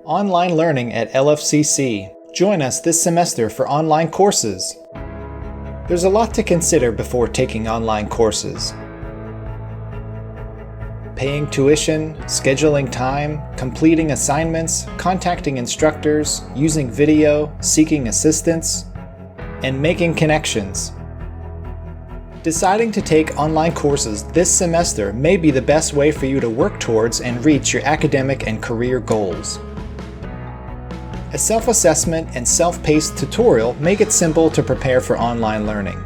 Online learning at LFCC. Join us this semester for online courses. There's a lot to consider before taking online courses. Paying tuition, scheduling time, completing assignments, contacting instructors, using video, seeking assistance, and making connections. Deciding to take online courses this semester may be the best way for you to work towards and reach your academic and career goals. A self-assessment and self-paced tutorial make it simple to prepare for online learning.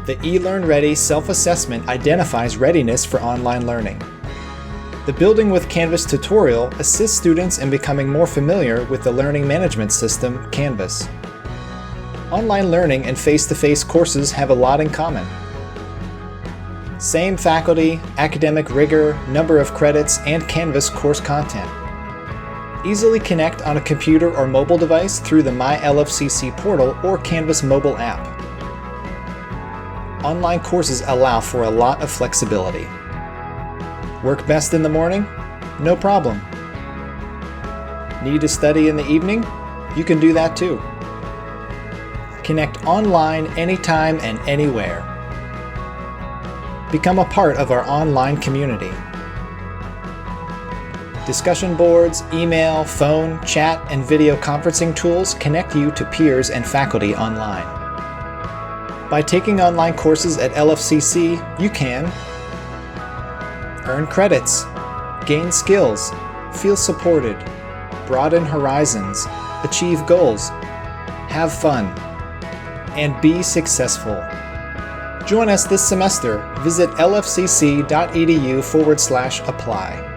The eLearn Ready self-assessment identifies readiness for online learning. The Building with Canvas tutorial assists students in becoming more familiar with the learning management system, Canvas. Online learning and face-to-face courses have a lot in common. Same faculty, academic rigor, number of credits, and Canvas course content. Easily connect on a computer or mobile device through the My LFCC portal or Canvas mobile app. Online courses allow for a lot of flexibility. Work best in the morning? No problem. Need to study in the evening? You can do that too. Connect online anytime and anywhere. Become a part of our online community. Discussion boards, email, phone, chat, and video conferencing tools connect you to peers and faculty online. By taking online courses at LFCC, you can earn credits, gain skills, feel supported, broaden horizons, achieve goals, have fun, and be successful. Join us this semester. Visit lfcc.edu/apply.